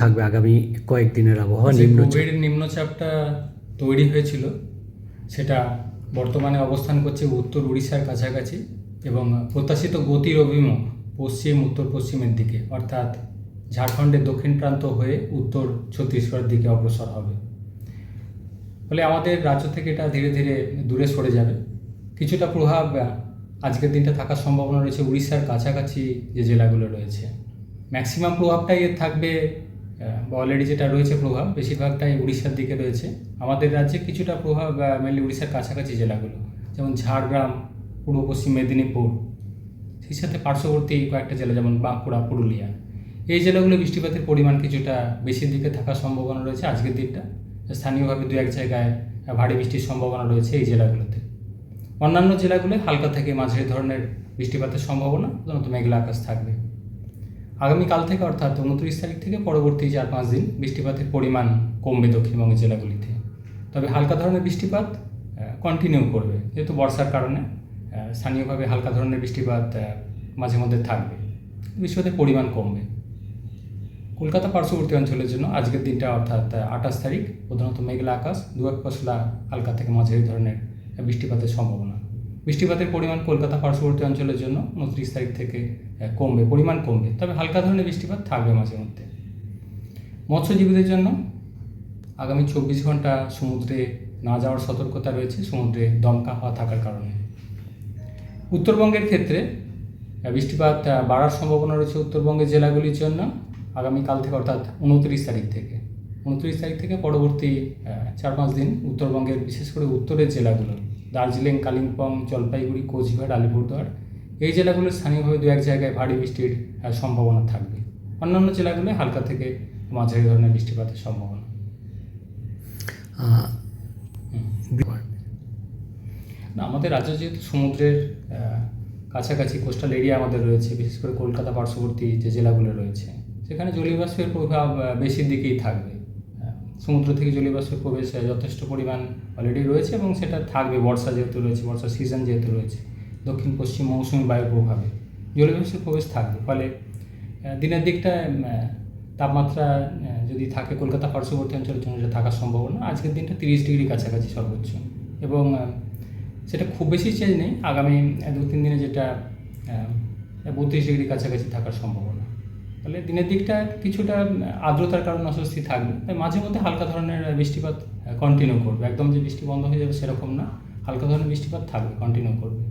থাকবে আগামী কয়েকদিনের আবহাওয়া? গভীর নিম্নচাপটা তৈরি হয়েছিল, সেটা বর্তমানে অবস্থান করছে উত্তর উড়িষ্যার কাছাকাছি এবং প্রত্যাশিত গতির অভিমুখ পশ্চিম উত্তর পশ্চিমের দিকে, অর্থাৎ ঝাড়খণ্ডের দক্ষিণ প্রান্ত হয়ে উত্তর ছত্তিশগড়ের দিকে অগ্রসর হবে। ফলে আমাদের রাজ্য থেকে এটা ধীরে ধীরে দূরে সরে যাবে। কিছুটা প্রভাব আজকের দিনটা থাকার সম্ভাবনা রয়েছে উড়িষ্যার কাছাকাছি যে জেলাগুলো রয়েছে। ম্যাক্সিমাম প্রভাবটাই এর থাকবে, বা অলরেডি যেটা রয়েছে প্রভাব বেশিরভাগটাই উড়িষ্যার দিকে রয়েছে। আমাদের রাজ্যে কিছুটা প্রভাব মেনলি উড়িষ্যার কাছাকাছি জেলাগুলো, যেমন ঝাড়গ্রাম, পূর্ব পশ্চিম মেদিনীপুর, সেই সাথে পার্শ্ববর্তী কয়েকটা জেলা যেমন বাঁকুড়া, পুরুলিয়া, এই জেলাগুলো বৃষ্টিপাতের পরিমাণ কিছুটা বেশির দিকে থাকার সম্ভাবনা রয়েছে আজকের দিনটা। স্থানীয়ভাবে দু এক জায়গায় ভারী বৃষ্টির সম্ভাবনা রয়েছে এই জেলাগুলোতে। অন্যান্য জেলাগুলোয় হালকা থেকে মাঝারি ধরনের বৃষ্টিপাতের সম্ভাবনা, প্রধানত মেঘলা আকাশ থাকবে। আগামীকাল থেকে অর্থাৎ 29 তারিখ থেকে পরবর্তী 4-5 দিন বৃষ্টিপাতের পরিমাণ কমবে দক্ষিণবঙ্গের জেলাগুলিতে। তবে হালকা ধরনের বৃষ্টিপাত কন্টিনিউ করবে, যেহেতু বর্ষার কারণে স্থানীয়ভাবে হালকা ধরনের বৃষ্টিপাত মাঝে মধ্যে থাকবে, বৃষ্টিপাতের পরিমাণ কমবে। কলকাতা পার্শ্ববর্তী অঞ্চলের জন্য আজকের দিনটা অর্থাৎ 28 তারিখ প্রধানত মেঘলা আকাশ, দু এক পশলা হালকা থেকে মাঝারি ধরনের বৃষ্টিপাতের সম্ভাবনা। বৃষ্টিপাতের পরিমাণ কলকাতা পার্শ্ববর্তী অঞ্চলের জন্য 29 তারিখ থেকে কমবে, পরিমাণ কমবে, তবে হালকা ধরনের বৃষ্টিপাত থাকবে মাঝে মধ্যে। মৎস্যজীবীদের জন্য আগামী 24 ঘন্টা সমুদ্রে না যাওয়ার সতর্কতা রয়েছে, সমুদ্রে দমকা হাওয়া থাকার কারণে। উত্তরবঙ্গের ক্ষেত্রে বৃষ্টিপাত বাড়ার সম্ভাবনা রয়েছে উত্তরবঙ্গের জেলাগুলির জন্য আগামীকাল থেকে অর্থাৎ 29 তারিখ থেকে পরবর্তী 4-5 দিন উত্তরবঙ্গের বিশেষ করে উত্তরের জেলাগুলো দার্জিলিং, কালিম্পং, জলপাইগুড়ি, কোচবিহার, আলিপুরদুয়ার, এই জেলাগুলোর স্থানীয়ভাবে দু এক জায়গায় ভারী বৃষ্টির সম্ভাবনা থাকবে। অন্যান্য জেলাগুলোয় হালকা থেকে মাঝারি ধরনের বৃষ্টিপাতের সম্ভাবনা। না, আমাদের রাজ্য যেহেতু সমুদ্রের কাছাকাছি কোস্টাল এরিয়া আমাদের রয়েছে, বিশেষ করে কলকাতা পার্শ্ববর্তী যে জেলাগুলো রয়েছে, সেখানে জলীয় বাষ্পের প্রভাব বেশির দিকেই থাকবে। সমুদ্র থেকে জলীয় বাষ্পের প্রবেশ যথেষ্ট পরিমাণ অলরেডি রয়েছে এবং সেটা থাকবে। বর্ষা যেহেতু রয়েছে, বর্ষার সিজন যেহেতু রয়েছে, দক্ষিণ পশ্চিম মৌসুমী বায়ুর প্রভাবে জলীয় বাষ্পের প্রবেশ থাকবে। ফলে দিনের দিকটা তাপমাত্রা যদি থাকে কলকাতা পার্শ্ববর্তী অঞ্চলের জন্য যেটা থাকার সম্ভাবনা, আজকের দিনটা 30 ডিগ্রি কাছাকাছি সর্বোচ্চ, এবং সেটা খুব বেশি চেঞ্জ নেই। আগামী 2-3 দিনে যেটা 32 ডিগ্রি কাছাকাছি থাকার সম্ভাবনা। ফলে দিনের দিকটা কিছুটা আর্দ্রতার কারণে অস্বস্তি থাকবে, তাই মাঝে মধ্যে হালকা ধরনের বৃষ্টিপাত কন্টিনিউ করবে। একদম যে বৃষ্টি বন্ধ হয়ে যাবে সেরকম না, হালকা ধরনের বৃষ্টিপাত থাকবে, কন্টিনিউ করবে।